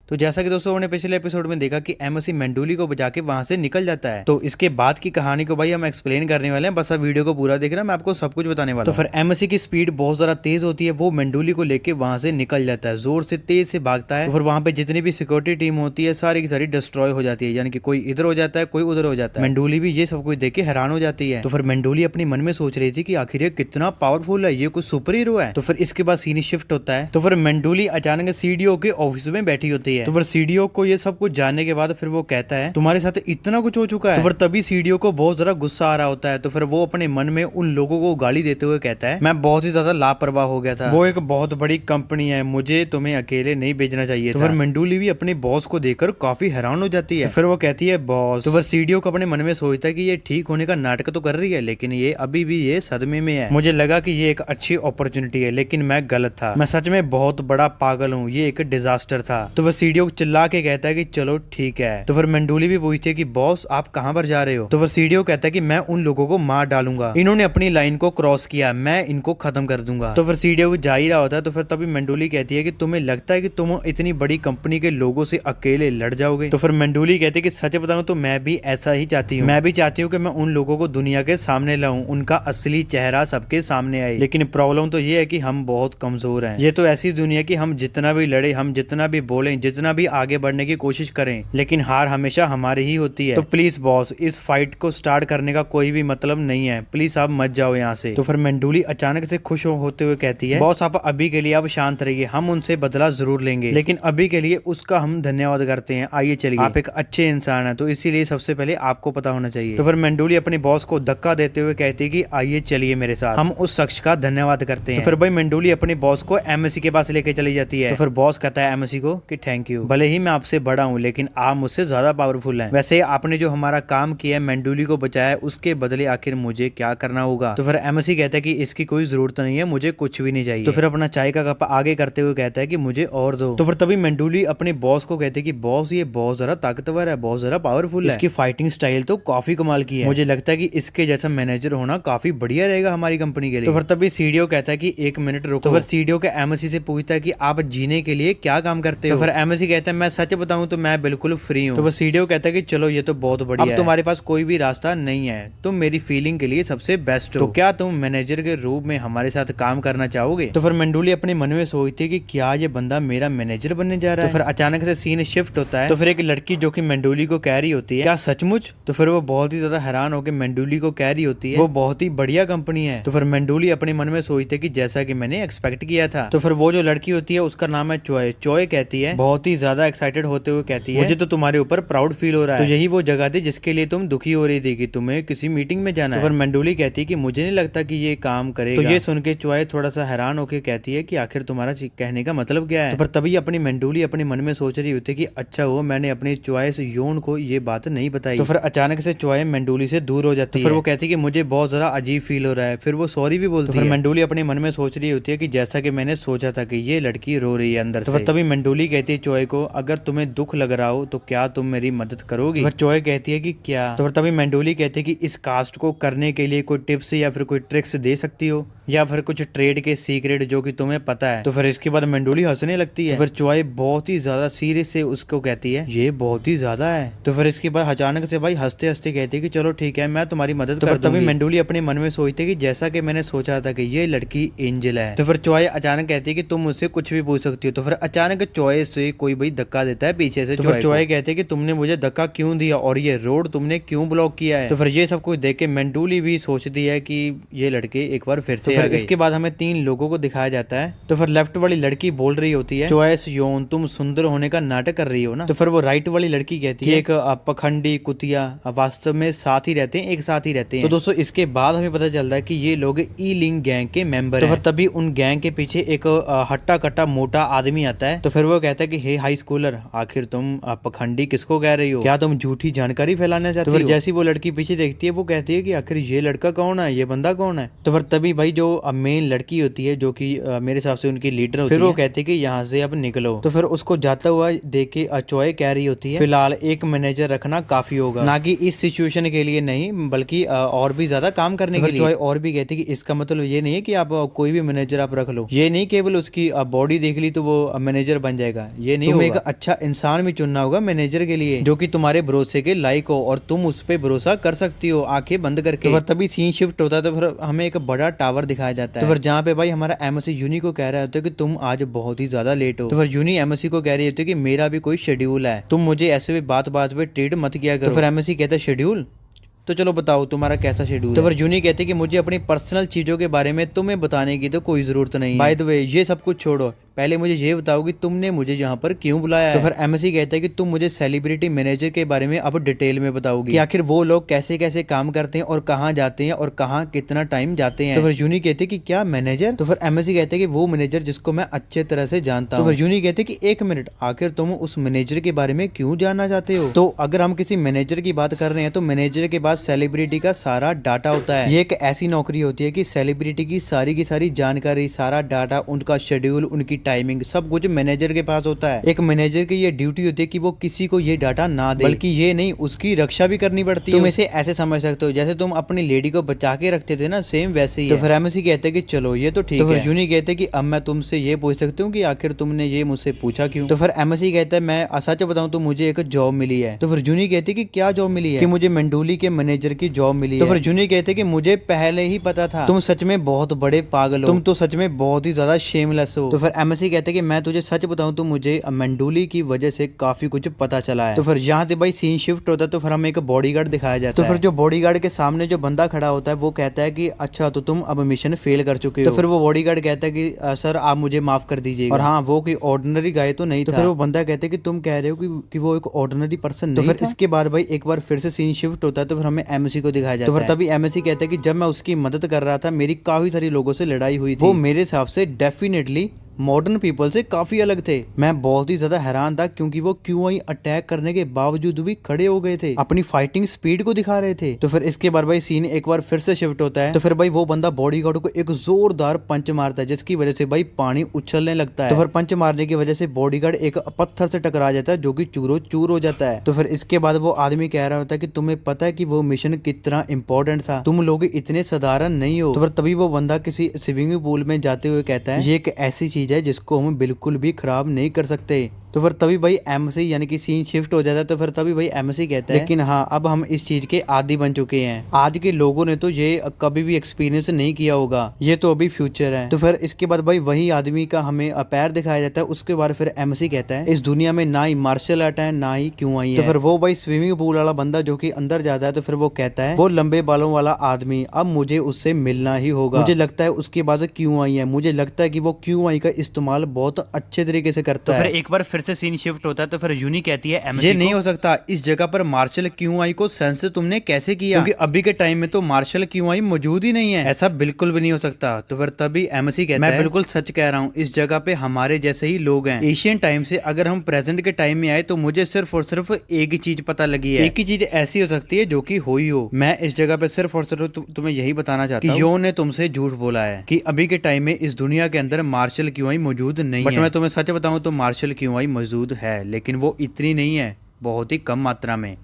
तो जैसा कि दोस्तों हमने पिछले एपिसोड में देखा कि एमओसी मेंडूली को बचा के वहां से निकल जाता है। तो इसके बाद की कहानी को भाई हम एक्सप्लेन करने वाले हैं, बस आप वीडियो को पूरा देखना, मैं आपको सब कुछ बताने वाला हूं। तो फिर एमओसी की स्पीड बहुत ज्यादा तेज होती है, वो मेंडूली को लेके वहां से निकल जाता है, जोर से तेज से भागता है। तो फिर वहां पे जितनी भी सिक्योरिटी टीम होती है सारी की सारी डिस्ट्रॉय हो जाती है, यानी कि कोई इधर हो जाता है कोई उधर हो जाता है। मेंडूली भी ये सब कुछ देख के हैरान हो जाती है। तो फिर मेंडूली अपने मन में सोच रही थी कि आखिर ये कितना पावरफुल है, ये कुछ सुपर हीरो है। तो फिर इसके बाद सीन शिफ्ट होता है। तो फिर मेंडूली अचानक सीडीओ के ऑफिस में बैठी होती है। तो फिर सीडीओ को ये सब कुछ जानने के बाद फिर वो कहता है तुम्हारे साथ इतना कुछ हो चुका है। तो फिर तभी सीडीओ को बहुत ज्यादा गुस्सा आ रहा होता है। तो फिर वो अपने मन में उन लोगों को गाली देते हुए कहता है मैं बहुत ही ज्यादा लापरवाह हो गया था, वो एक बहुत बड़ी कंपनी है, मुझे तुम्हें अकेले नहीं भेजना चाहिए था। तो फिर मेंडूली भी अपने बॉस को देखकर काफी हैरान हो जाती है। तो फिर वो कहती है बॉस। तो फिर सीडीओ को अपने मन में सोचता है कि ये ठीक होने का नाटक तो कर रही है, लेकिन ये अभी भी ये सदमे में है। मुझे लगा कि ये एक अच्छी अपॉर्चुनिटी है, लेकिन मैं गलत था, मैं सच में बहुत बड़ा पागल हूँ, ये एक डिजास्टर था। तो वह सीडीओ चिल्ला के कहता है कि चलो ठीक है। तो फिर मेंडूली भी पूछती है कि बॉस आप कहां पर जा रहे हो। तो वह सीडीओ कहता है कि मैं उन लोगों को मार डालूंगा, इन्होंने अपनी लाइन को क्रॉस किया, मैं इनको खत्म कर दूंगा। तो फिर सीडीओ जा ही रहा होता है। तो फिर तभी मेंडूली कहती है कि तुम्हें लगता है कि तुम इतनी बड़ी कंपनी के लोगों से अकेले लड़ जाओगे। तो फिर मेंडूली कहती है कि सच बताऊं तो मैं भी ऐसा ही चाहती हूँ, मैं भी चाहती हूँ कि मैं उन लोगों को दुनिया के सामने लाऊं, उनका असली चेहरा सबके सामने आए। लेकिन प्रॉब्लम तो ये है कि हम बहुत कमजोर हैं, ये तो ऐसी दुनिया की हम जितना भी लड़े, हम जितना भी बोलें, जितना भी आगे बढ़ने की कोशिश करें, लेकिन हार हमेशा हमारी ही होती है। तो प्लीज बॉस इस फाइट को स्टार्ट करने का कोई भी मतलब नहीं है, प्लीज आप मत जाओ यहाँ से। तो फिर मेंडूली अचानक से खुश होते हुए कहती है बॉस आप अभी के लिए आप शांत रहिए, हम उनसे बदला जरूर लेंगे, लेकिन अभी के लिए उसका हम धन्यवाद करते हैं, आइए चलिए, आप एक अच्छे इंसान है, तो इसीलिए सबसे पहले आपको पता होना चाहिए। तो फिर मेंडूली अपने बॉस को धक्का देते हुए कहती है कि आइए चलिए मेरे साथ, हम उस शख्स का धन्यवाद करते हैं। तो फिर भाई मेंडूली अपने बॉस को एमएससी के पास लेके चली जाती है। तो फिर बॉस कहता है एमएससी को कि थैंक यू, भले ही मैं आपसे बड़ा हूँ लेकिन आप मुझसे ज्यादा पावरफुल हैं, वैसे आपने जो हमारा काम किया है, मेंडूली को बचाया, उसके बदले आखिर मुझे क्या करना होगा। तो फिर एमएससी कहता है कि इसकी कोई जरूरत नहीं है, मुझे कुछ भी नहीं चाहिए। तो फिर अपना चाय का कप आगे करते हुए कहता है कि मुझे और दो। तो फिर तभी मेंडूली अपने बॉस को कहते हैं कि बॉस ये बहुत ज्यादा ताकतवर है, बहुत ज्यादा पावरफुल है, इसकी फाइटिंग स्टाइल तो काफी कमाल की है, मुझे लगता है कि इसके जैसा मैनेजर होना काफी बढ़िया रहेगा हमारी कंपनी के लिए। तो फिर तभी सीडीओ कहता है कि एक मिनट रुको। तो फिर सीडीओ के एमएससी से पूछता है कि आप जीने के लिए क्या काम करते हो। तो फिर एमएससी कहता है मैं सच बताऊं तो मैं बिल्कुल फ्री हूं। तो फिर सीडीओ कहता है कि चलो ये तो बहुत बढ़िया है, अब तुम्हारे पास कोई भी रास्ता नहीं है, तुम मेरी फीलिंग के लिए सबसे बेस्ट हो, तो क्या तुम मैनेजर के रूप में हमारे साथ काम करना चाहोगे। तो फिर मेंडूली अपने मन में सोचती है कि क्या ये बंदा मेरा मैनेजर बनने जा रहा है। तो फिर अचानक से सीन शिफ्ट होता है। तो फिर एक लड़की जो कि मेंडूली को कह रही होती है क्या सचमुच। तो फिर वो बहुत ही ज्यादा हैरान होकर मेंडूली को कह रही होती है वो बहुत ही बढ़िया कंपनी है। तो फिर मेंडूली अपने मन में सोचती है कि जैसा कि मैंने एक्सपेक्ट किया था। तो फिर वो जो लड़की होती है उसका नाम है चॉय। चॉय कहती है बहुत ही ज्यादा एक्साइटेड होते हुए कहती है मुझे तो तुम्हारे ऊपर प्राउड फील हो रहा है, तो यही वो जगह थी जिसके लिए तुम दुखी हो रही थी कि तुम्हें किसी मीटिंग में जाना है। तो फिर मेंडूली कहती है कि मुझे नहीं लगता कि ये काम करेगा। तो ये सुन के चॉय थोड़ा सा हैरान होकर कहती है कि आखिर तुम्हारा कहने का मतलब क्या है। तो फिर तभी अपनी मेंडूली अपने मन में सोच रही होती है कि अच्छा हो मैंने अपनी चॉइस योन को ये बात नहीं बताई। तो फिर अचानक से चॉय मेंडूली से दूर हो जाती है। फिर वो कहती है कि मुझे बहुत ज्यादा अजीब फील हो रहा है, फिर वो सॉरी भी बोलती है। फिर मेंडूली अपने मन में सोच रही होती है कि जैसा कि मैंने सोचा था कि ये लड़की रो रही है अंदर से। तभी मेंडूली कहती है चॉय को अगर तुम्हें दुख लग रहा हो तो क्या तुम मेरी मदद करोगी। फिर चॉय कहती है कि क्या। तो फिर तभी मेंडूली कहती है कि इस कास्ट को करने के लिए कोई टिप्स या फिर कोई ट्रिक्स दे सकती हो, या फिर कुछ ट्रेड के सीक्रेट जो कि तुम्हें पता है। तो फिर इसके बाद मेंडूली हंसने लगती है। तो फिर चॉय बहुत ही ज्यादा सीरियस से उसको कहती है ये बहुत ही ज्यादा है। तो फिर इसके बाद अचानक से भाई हंसते हंसते कहती है कि चलो ठीक है मैं तुम्हारी मदद कर दूंगी। तभी मेंडूली अपने मन में सोचती है कि जैसा कि मैंने सोचा था कि ये लड़की एंजल है। तो फिर चॉय अचानक कहती है कि तुम मुझसे कुछ भी पूछ सकती हो। तो फिर अचानक चॉय से कोई भाई धक्का देता है पीछे से। तो फिर चॉय कहती है कि तुमने मुझे धक्का क्यों दिया और ये रोड तुमने क्यों ब्लॉक किया है। तो फिर ये सब कुछ देख के मेंडूली भी सोचती है कि ये लड़के एक बार फिर से आ गए। इसके बाद हमें 3 लोगों को दिखाया जाता है। तो फिर लेफ्ट वाली लड़की बोल रही होती है चॉइस योन तुम सुंदर होने का नाटक कर रही हो ना। तो फिर वो राइट वाली लड़की कहती है एक पखंडी कुतिया वास्तव में साथ ही रहते हैं, एक साथ ही रहते हैं। तो दोस्तों इसके बाद हमें पता चलता है कि ये लोग ई लिंग गैंग के मेंबर हैं। तो फिर तभी उन गैंग के पीछे एक हट्टा कट्टा मोटा आदमी आता है। तो फिर वो कहता है कि हे हाई स्कूलर आखिर तुम पखंडी किसको कह रही हो, क्या तुम झूठी जानकारी फैलाना चाहती हो। तो फिर जैसी वो लड़की पीछे देखती है वो कहती है कि आखिर ये लड़का कौन है, ये बंदा कौन है। तो फिर तभी भाई जो मेन लड़की होती है जो कि मेरे हिसाब से उनकी लीडर होती है, फिर वो कहती है कि यहाँ से अब निकलो। तो फिर उसको जाता हुआ देख के चॉय कह रही होती है फिलहाल एक मैनेजर रखना काफी होगा, ना कि इस सिचुएशन के लिए नहीं बल्कि और भी ज्यादा काम करने के लिए। चॉय और भी कहती है कि इसका मतलब ये नहीं है कि आप कोई भी मैनेजर आप रख लो, ये नहीं केवल उसकी बॉडी देख ली तो वो मैनेजर बन जाएगा, ये ये नहीं होगा। तुम्हें एक अच्छा इंसान भी चुनना होगा मैनेजर के लिए जो कि तुम्हारे भरोसे के लायक हो और तुम उस पर भरोसा कर सकती हो आंखें बंद करके। तो तभी सीन शिफ्ट होता है तो फिर हमें एक बड़ा टावर दिखाया जाता है। तो फिर जहाँ पे भाई हमारा एमएससी यूनी को कह रहा होता है कि तुम आज बहुत ही ज्यादा लेट हो। तो फिर यूनी एमएससी को कह रही होती है कि मेरा भी कोई शेड्यूल है, तुम मुझे ऐसे भी बात बात पे ट्रीट मत किया करो। तो फिर एमएससी कहता है शेड्यूल, तो चलो बताओ तुम्हारा कैसा शेड्यूल है। तो फिर यूनी कहते कि मुझे अपनी पर्सनल चीजों के बारे में तुम्हें बताने की तो कोई जरूरत नहीं है। बाय द वे ये सब कुछ छोड़ो, पहले मुझे ये बताओ कि तुमने मुझे यहाँ पर क्यों बुलाया है। तो फिर एमएससी कहता है कि तुम मुझे सेलिब्रिटी मैनेजर के बारे में अब डिटेल में बताओगी कि आखिर वो लोग कैसे कैसे काम करते हैं और कहाँ जाते हैं और कहाँ कितना टाइम जाते हैं। तो फिर यूनी कहते कि क्या मैनेजर। तो फिर एमएससी कहते हैं कि वो मैनेजर जिसको मैं अच्छे तरह से जानता हूँ। तो फिर यूनी कहते कि एक मिनट, आखिर तुम उस मैनेजर के बारे में क्यों जानना चाहते हो। तो अगर हम किसी मैनेजर की बात कर रहे हैं तो मैनेजर के पास सेलिब्रिटी का सारा डाटा होता है। ये एक ऐसी नौकरी होती है कि सेलिब्रिटी की सारी जानकारी, सारा डाटा, उनका शेड्यूल, उनकी टाइमिंग, सब कुछ मैनेजर के पास होता है। एक मैनेजर की ये ड्यूटी होती है कि वो किसी को ये डाटा ना दे, बल्कि ये नहीं उसकी रक्षा भी करनी पड़ती है। तुम इसे ऐसे समझ सकते हो जैसे तुम अपनी लेडी को बचा के रखते थे ना, सेम वैसे ही। तो फिर एमएससी कहते हैं कि चलो ये तो ठीक है। तो फिर यूनी कहते हैं कि अब मैं तुमसे ये पूछ सकती हूँ कि आखिर तुमने ये मुझसे पूछा क्यों। तो फिर एमएससी कहता है मैं सच बताऊं तो मुझे एक जॉब मिली है। तो फिर यूनी कहती है कि क्या जॉब मिली है। कि मुझे मंडोली के मैनेजर की जॉब मिली है। तो फिर यूनी कहते कि मुझे पहले ही पता था, तुम सच में बहुत बड़े पागल हो, तुम तो सच में बहुत ही ज्यादा शेमलेस हो। तो फिर एमएससी कहते कि मैं तुझे सच बताऊं तो मुझे मंडोली की वजह से काफी कुछ पता चला है। तो फिर यहाँ से भाई सीन शिफ्ट होता है तो फिर हमें एक बॉडीगार्ड दिखाया जाता है। तो फिर जो बॉडीगार्ड के सामने जो बंदा खड़ा होता है वो कहता है कि अच्छा तो तुम अब मिशन फेल कर चुके हो। तो फिर वो बॉडीगार्ड कहता है कि सर आप मुझे माफ कर दीजिएगा। और हाँ वो कोई ऑर्डिनरी गाय तो नहीं था। तो फिर वो बंदा कहता है कि तुम कह रहे हो कि वो एक ऑर्डिनरी पर्सन नहीं था। तो फिर इसके बाद भाई एक बार फिर से सीन शिफ्ट होता है तो फिर हमें एमएससी को दिखाया जाता है। तो फिर तभी एमएससी कहता है कि जब मैं उसकी मदद कर रहा था मेरी काफी सारी लोगों से लड़ाई हुई थी, वो मेरे हिसाब से डेफिनेटली मॉडर्न पीपल से काफी अलग थे। मैं बहुत ही ज्यादा हैरान था क्योंकि वो क्यूआई अटैक करने के बावजूद भी खड़े हो गए थे, अपनी फाइटिंग स्पीड को दिखा रहे थे। तो फिर इसके बाद भाई सीन एक बार फिर से शिफ्ट होता है। तो फिर भाई वो बंदा बॉडीगार्ड को एक जोरदार पंच मारता है जिसकी वजह से भाई पानी उछलने लगता है। तो फिर पंच मारने की वजह से बॉडीगार्ड एक पत्थर से टकरा जाता है जो कि चूरो चूर हो जाता है। तो फिर इसके बाद वो आदमी कह रहा होता है कि तुम्हें पता है कि वो मिशन कितना इंपॉर्टेंट था, तुम लोग इतने साधारण नहीं हो। तो फिर तभी वो बंदा किसी स्विमिंग पूल में जाते हुए कहता है ये एक ऐसी चीज है जिसको हम बिल्कुल भी खराब नहीं कर सकते। तो फिर तभी भाई एमएससी यानी कि सीन शिफ्ट हो जाता है। तो फिर तभी भाई एमएससी कहता है लेकिन हाँ अब हम इस चीज के आदी बन चुके हैं, आज के लोगों ने तो ये कभी भी एक्सपीरियंस नहीं किया होगा, ये तो अभी फ्यूचर है। तो फिर इसके बाद भाई वही आदमी का हमें पैर दिखाया जाता है। उसके बाद फिर एमएससी कहता है इस दुनिया में ना ही मार्शल आर्ट है ना ही क्यूआई है। तो फिर वो भाई स्विमिंग पूल वाला बंदा जो कि अंदर जाता है तो फिर वो कहता है वो लंबे बालों वाला आदमी, अब मुझे उससे मिलना ही होगा, मुझे लगता है उसके पास क्यूआई है, मुझे लगता है कि वो क्यूआई का इस्तेमाल बहुत अच्छे तरीके से करता है। तो फिर एक बार फिर से सीन शिफ्ट होता है तो फिर यूनी कहती है एमएससी ये नहीं हो सकता, इस जगह पर मार्शल क्यूआई को सेंस तुमने कैसे किया, क्योंकि अभी के टाइम में तो मार्शल क्यूआई मौजूद ही नहीं है, ऐसा बिल्कुल भी नहीं हो सकता। तो फिर तभी एमएससी कहता है मैं बिल्कुल सच कह रहा हूँ, इस जगह पे हमारे जैसे ही लोग हैं। एशियन टाइम से अगर हम प्रेजेंट के टाइम में आए तो मुझे सिर्फ और सिर्फ एक ही चीज पता लगी है, एक ही चीज ऐसी हो सकती है जो कि हुई हो। मैं इस जगह पे सिर्फ और सिर्फ तुम्हें यही बताना चाहता हूँ कि यो ने तुमसे झूठ बोला है कि अभी के टाइम में इस दुनिया के अंदर मार्शल क्यूआई मौजूद नहीं है। बट मैं तुम्हें सच बताऊं तो मार्शल क्यूआई मौजूद है, लेकिन वो इतनी नहीं है, बहुत ही कम मात्रा में।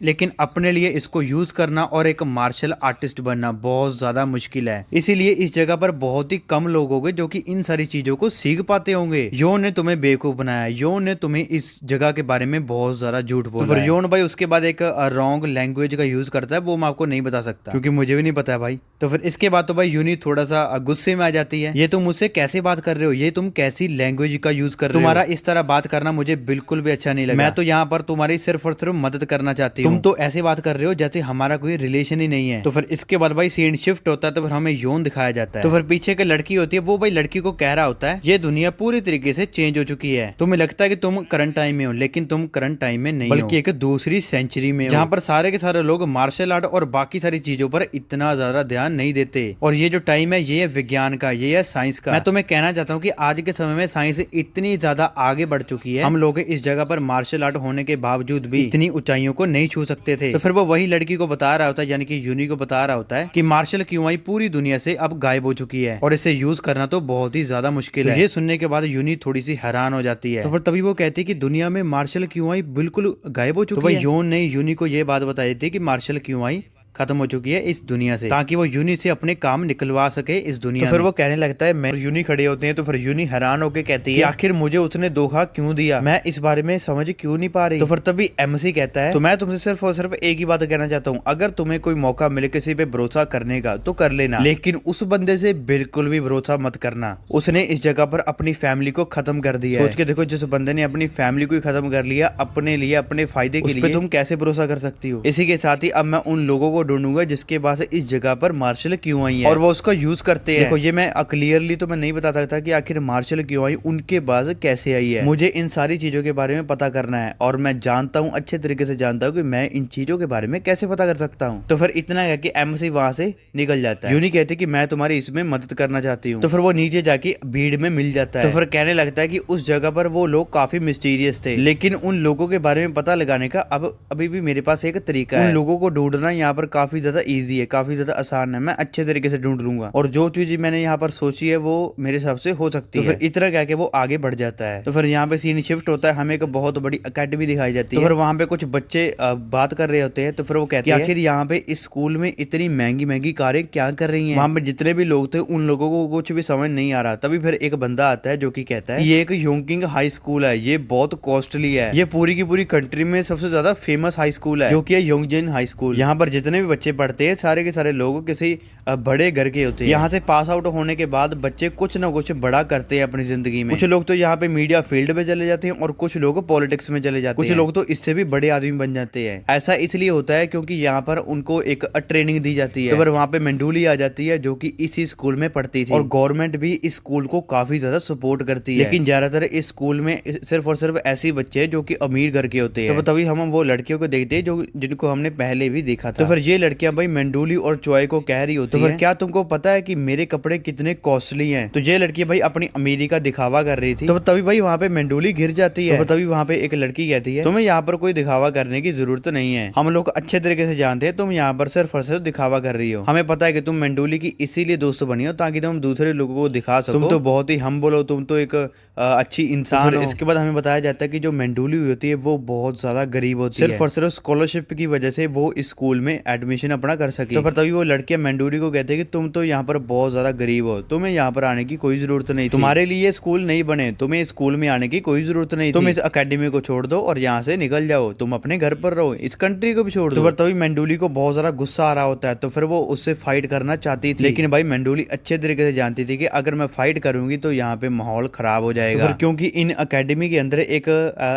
लेकिन अपने लिए इसको यूज करना और एक मार्शल आर्टिस्ट बनना बहुत ज्यादा मुश्किल है, इसीलिए इस जगह पर बहुत ही कम लोग होंगे जो कि इन सारी चीजों को सीख पाते होंगे। योन ने तुम्हें बेवकूफ बनाया, योन ने तुम्हें इस जगह के बारे में बहुत ज्यादा झूठ बोला। तो योन भाई उसके बाद एक रॉन्ग लैंग्वेज का यूज करता है, वो मैं आपको नहीं बता सकता क्योंकि मुझे भी नहीं पता है भाई। तो फिर इसके बाद तो भाई यूनी थोड़ा सा गुस्से में आ जाती है, ये तुम मुझसे कैसे बात कर रहे हो, ये तुम कैसी लैंग्वेज का यूज कर रहे हो, तुम्हारा इस तरह बात करना मुझे बिल्कुल भी अच्छा नहीं लगा। मैं तो यहाँ पर तुम्हारी सिर्फ और सिर्फ मदद करना चाहती हूँ, तुम तो ऐसे बात कर रहे हो जैसे हमारा कोई रिलेशन ही नहीं है। तो फिर इसके बाद भाई सीन शिफ्ट होता है तो फिर हमें योन दिखाया जाता है। तो फिर पीछे की लड़की होती है, वो भाई लड़की को कह रहा होता है ये दुनिया पूरी तरीके से चेंज हो चुकी है, तुम्हें लगता है कि तुम करंट टाइम में हो, लेकिन तुम करंट टाइम में नहीं बल्कि एक दूसरी सेंचुरी में हो, जहाँ पर सारे के सारे लोग मार्शल आर्ट और बाकी सारी चीजों पर इतना ज्यादा ध्यान नहीं देते। और ये जो टाइम है ये है विज्ञान का, ये है साइंस का। मैं तुम्हें कहना चाहता हूँ कि आज के समय में साइंस इतनी ज्यादा आगे बढ़ चुकी है, हम लोग इस जगह पर मार्शल आर्ट होने के बावजूद भी इतनी ऊंचाइयों को नहीं छू सकते थे। तो फिर वो वही लड़की को बता रहा होता है, यानी कि यूनी को बता रहा होता है कि मार्शल क्यूआई पूरी दुनिया से अब गायब हो चुकी है और इसे यूज करना तो बहुत ही ज्यादा मुश्किल है। ये सुनने के बाद यूनी थोड़ी सी हैरान हो जाती है। तो फिर तभी वो कहती है कि दुनिया में मार्शल क्यूआई बिल्कुल गायब हो चुकी है। तो भाई योन ने यूनी को ये बात बताई थी कि मार्शल क्यूआई खत्म हो चुकी है इस दुनिया से, ताकि वो यूनी से अपने काम निकलवा सके इस दुनिया में। तो फिर वो कहने लगता है, मैं यूनी खड़े होते हैं तो फिर यूनी हैरान होकर कहती है आखिर मुझे उसने धोखा क्यों दिया, मैं इस बारे में समझ क्यों नहीं पा रही। तो फिर तभी एमसी कहता है, तो मैं तुमसे सिर्फ और सिर्फ एक ही बात कहना चाहता हूँ, अगर तुम्हें कोई मौका मिले किसी पे भरोसा करने का तो कर लेना, लेकिन उस बंदे से बिल्कुल भी भरोसा मत करना। उसने इस जगह पर अपनी फैमिली को खत्म कर दिया। सोच के देखो, जिस बंदे ने अपनी फैमिली को खत्म कर लिया अपने लिए, अपने फायदे के लिए, तुम कैसे भरोसा कर सकती हो। इसी के साथ ही अब मैं उन लोगों को ढूंढूंगा जिसके पास इस जगह पर मार्शल क्यों आई है और वो उसका यूज करते हैं। देखो ये मैं क्लियरली तो मैं नहीं बता सकता कि आखिर मार्शल क्यों आई, उनके पास कैसे आई है। मुझे इन सारी चीजों के बारे में पता करना है और मैं जानता हूँ, अच्छे तरीके से जानता हूँ कि मैं इन चीजों के बारे में कैसे पता कर सकता हूँ। तो फिर इतना है कि एमसी वहां से निकल जाता है। यूनी कहते कि मैं तुम्हारी इसमें मदद करना चाहती हूँ। तो फिर वो नीचे जाके भीड़ में मिल जाता है। तो फिर कहने लगता है कि उस जगह पर वो लोग काफी मिस्टीरियस थे, लेकिन उन लोगों के बारे में पता लगाने का अब अभी भी मेरे पास एक तरीका है। उन लोगों को ढूंढना यहाँ पर काफी ज्यादा इजी है, काफी ज्यादा आसान है, मैं अच्छे तरीके से ढूंढ लूंगा और जो चीज मैंने यहाँ पर सोची है वो मेरे हिसाब से हो सकती है। तो फिर इतना कह के वो आगे बढ़ जाता है। तो फिर यहाँ पे सीन शिफ्ट होता है, हमें एक बहुत बड़ी अकेडमी दिखाई जाती है। तो फिर वहाँ पे कुछ बच्चे बात कर रहे होते हैं। तो फिर वो कहते हैं आखिर यहाँ पे इस स्कूल में इतनी महंगी महंगी कारें क्या कर रही हैं। वहाँ पे जितने भी लोग थे उन लोगों को कुछ भी समझ नहीं आ रहा। तभी फिर एक बंदा आता है जो कि कहता है ये एक योंगकिंग हाई स्कूल है, ये बहुत कॉस्टली है, ये पूरी की पूरी कंट्री में सबसे ज्यादा फेमस हाई स्कूल है जो कि योंगजिन हाई स्कूल। यहाँ पर जितने भी बच्चे पढ़ते हैं सारे के सारे लोग किसी बड़े घर के होते हैं। यहाँ से पास आउट होने के बाद बच्चे कुछ ना कुछ बड़ा करते हैं अपनी जिंदगी में। कुछ लोग तो यहाँ पे मीडिया फील्ड में चले जाते हैं और कुछ लोग पॉलिटिक्स में चले जाते हैं। कुछ लोग तो इससे भी बड़े आदमी बन जाते हैं। ऐसा इसलिए होता है क्योंकि यहाँ पर उनको एक ट्रेनिंग दी जाती है। तो फिर वहाँ पे मेंडूली आ जाती है जो कि इसी स्कूल में पढ़ती थी और गवर्नमेंट भी इस स्कूल को काफी ज्यादा सपोर्ट करती है। लेकिन ज्यादातर इस स्कूल में सिर्फ और सिर्फ ऐसे बच्चे जो कि अमीर घर के होते हैं। तो तभी हम वो लड़कियों को देखते हैं जो जिनको हमने पहले भी देखा था। तो फिर ये लड़कियां भाई मेंडूली और चॉय को कह रही होती है, क्या तुमको पता है कि मेरे कपड़े कितने कॉस्टली हैं। तो ये लड़की भाई अपनी अमीरी का दिखावा कर रही थी। तो तभी भाई वहाँ पे मेंडूली गिर जाती है। तो तभी वहाँ पे एक लड़की कहती है तुम्हें यहाँ पर कोई दिखावा करने की जरूरत नहीं है, हम लोग अच्छे तरीके से जानते हैं तुम यहाँ पर सिर्फ और सिर्फ दिखावा कर रही हो। हमें पता है कि तुम मेंडूली की इसीलिए दोस्त बनी हो ताकि तुम दूसरे लोगों को दिखा सको तुम तो बहुत ही हम्बल हो, तुम तो एक अच्छी इंसान हो। इसके बाद हमें बताया जाता है कि जो मेंडूली होती है वो बहुत ज्यादा गरीब होती है, सिर्फ और सिर्फ स्कॉलरशिप की वजह से वो इस स्कूल में एडमिशन अपना कर सकी। तो फिर तभी वो लड़कियां मेंडूली को कहते हैं कि तुम तो यहाँ पर बहुत ज्यादा गरीब हो, तुम्हें यहाँ पर आने की कोई जरूरत नहीं, तुम्हारे लिए स्कूल नहीं बने, तुम्हें स्कूल में आने की कोई जरूरत नहीं, तुम इस अकेडमी को छोड़ दो और यहाँ से निकल जाओ, तुम अपने घर पर रहो, इस कंट्री को भी छोड़ दो। तभी मेंडूली को बहुत ज्यादा गुस्सा आ रहा होता है। तो फिर वो उससे फाइट करना चाहती थी, लेकिन भाई मेंडूली अच्छे तरीके से जानती थी कि अगर मैं फाइट करूंगी तो यहाँ पे माहौल खराब हो जाएगा। तो क्योंकि इन अकेडमी के अंदर एक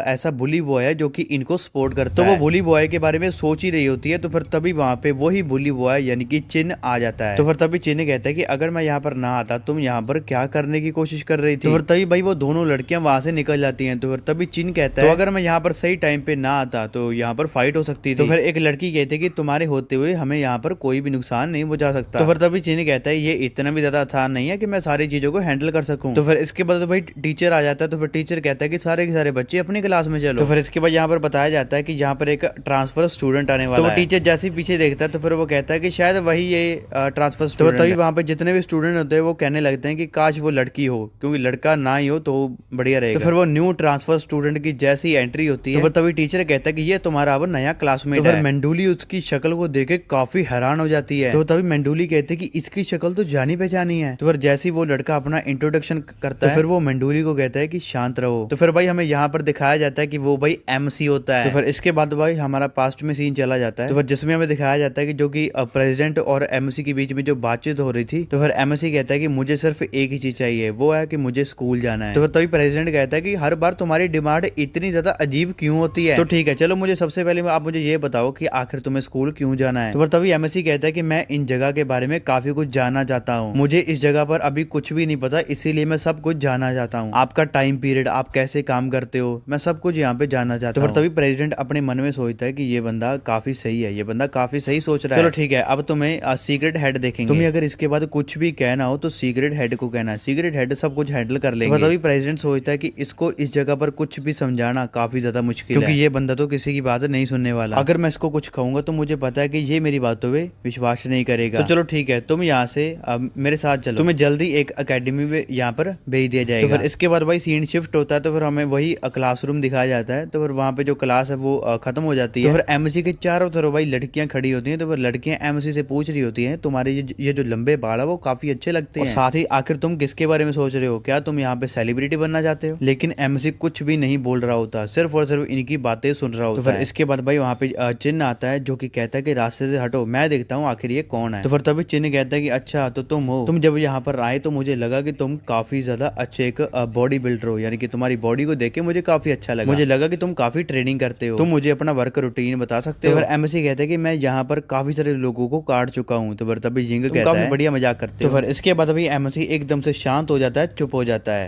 ऐसा बुली बॉय है जो कि इनको सपोर्ट करता है। तो वो बुली बॉय के बारे में सोच ही रही होती है। तो फिर तभी वहाँ पे वही बुली बॉय यानी कि चिन आ जाता है। तो फिर तभी चिन कहता है कि अगर मैं यहाँ पर ना आता तुम यहाँ पर क्या करने की कोशिश कर रही थी। तो फिर तभी भाई वो दोनों लड़कियां वहां से निकल जाती हैं। तो फिर तभी चिन कहता है तो अगर मैं यहाँ पर सही टाइम पे ना आता तो यहाँ पर फाइट हो सकती थी। तो फिर एक लड़की कहती है कि तुम्हारे होते हुए हमें यहाँ पर कोई भी नुकसान नहीं पहुंचा सकता। तो फिर तभी चिन कहता है ये इतना भी ज्यादा आसान नहीं है कि मैं सारी चीजों को हैंडल कर सकूं। तो फिर इसके बाद भाई टीचर आ जाता है। तो फिर टीचर कहता है कि सारे के सारे बच्चे अपनी क्लास में चलो। तो फिर इसके बाद यहाँ पर बताया जाता है कि यहाँ पर एक ट्रांसफर स्टूडेंट आने वाला है। तो टीचर जैसे पीछे देखता है तो फिर वो कहता है कि शायद वही ये ट्रांसफर स्टूडेंट। तो तभी वहाँ पे जितने भी स्टूडेंट होते हैं वो कहने लगते हैं कि काश वो लड़की हो, क्योंकि लड़का ना ही हो तो बढ़िया रहेगा। तो फिर वो न्यू ट्रांसफर स्टूडेंट की जैसी एंट्री होती है तो तभी टीचर कहता है कि ये तुम्हारा अब नया क्लासमेट है। मेंडूली उसकी शक्ल को देख के काफी हैरान हो जाती है। तो तभी मेंडूली कहते हैं कि इसकी शक्ल तो जानी पहचानी है। तो फिर जैसे ही वो लड़का अपना इंट्रोडक्शन करता है तो फिर वो मेंडूली को कहता है कि शांत रहो। तो फिर भाई हमें यहाँ पर दिखाया जाता है कि वो भाई एमसी होता है। तो फिर इसके बाद भाई हमारा पास्ट में सीन चला जाता है। तो फिर जिसमें हमें दिखाया जाता है कि जो कि प्रेसिडेंट और एमसी के बीच में जो बातचीत हो रही थी। तो फिर एमसी कहता है कि मुझे सिर्फ एक ही चीज चाहिए, वो है कि मुझे स्कूल जाना है। तो फिर तभी प्रेसिडेंट कहता है कि हर बार तुम्हारी डिमांड इतनी ज्यादा अजीब क्यों होती है। तो ठीक है चलो मुझे सबसे पहले आप मुझे ये बताओ कि आखिर तुम्हें स्कूल क्यों जाना है। तो फिर तभी एमएससी कहता है कि मैं इन जगह के बारे में काफी कुछ जानना चाहता हूँ, मुझे इस जगह पर अभी कुछ भी नहीं पता, इसीलिए मैं सब कुछ जानना चाहता हूँ। आपका टाइम पीरियड, आप कैसे काम करते हो, मैं सब कुछ यहाँ पे जानना चाहता हूँ। तो फिर तभी प्रेसिडेंट अपने मन में सोचता है कि ये बंदा काफी सही है, ये बंदा काफी सही सोच रहा है। चलो ठीक है, अब तुम्हें सीक्रेट हेड देखेंगे, तुम्हें अगर इसके बाद कुछ भी कहना हो तो सीक्रेट हेड को कहना, सीक्रेट हेड सब कुछ हैंडल कर लेंगे। तो तभी प्रेसिडेंट सोचता है कि इसको इस जगह पर कुछ भी समझाना काफी ज्यादा मुश्किल है, क्योंकि ये बंदा तो किसी की बात नहीं सुनने वाला। अगर मैं इसको कुछ कहूंगा तो मुझे पता है कि ये मेरी बातों पे विश्वास नहीं करेगा। तो चलो ठीक है, तुम यहाँ से मेरे साथ चलो, तुम्हें जल्दी एक अकेडमी में यहाँ पर भेज दिया जाएगा। तो फिर इसके बाद भाई सीन शिफ्ट होता है। तो फिर हमें वही क्लासरूम दिखाया जाता है। तो फिर वहाँ पे जो क्लास है वो खत्म हो जाती है। तो फिर एमसी के चारों तरफ भाई लड़कियां खड़ी रही होती हैं तो फिर लड़कियां एमसी से पूछ रही होती हैं तुम्हारे ये जो लंबे बाल है वो काफी अच्छे लगते हैं, और साथ ही आखिर तुम किसके बारे में सोच रहे हो, क्या तुम यहाँ पे सेलिब्रिटी बनना चाहते हो। लेकिन एमसी कुछ भी नहीं बोल रहा होता, सिर्फ और सिर्फ इनकी बातें सुन रहा होता है। तो फिर इसके बाद भाई वहाँ पे चिन्ह आता है जो कि कहता है कि रास्ते से हटो, मैं देखता हूँ आखिर ये कौन है। तो फिर तभी चिन्ह कहता है कि अच्छा तो तुम हो, तुम जब यहाँ पर आए तो मुझे लगा कि तुम काफी ज्यादा अच्छे एक बॉडी बिल्डर हो, यानी कि तुम्हारी बॉडी को देख के मुझे काफी अच्छा लगा, मुझे लगा कि तुम काफी ट्रेनिंग करते हो, तुम मुझे अपना वर्क रूटीन बता सकते हो। फिर एमएससी कहते हैं कि मैं यहाँ पर काफी सारे लोगों को काट चुका हूँ। तो फिर तभी जिंग कहता है काफी बढ़िया मजाक करते हो। तो फिर इसके बाद अभी एमएससी एकदम से शांत हो जाता है, चुप हो जाता है।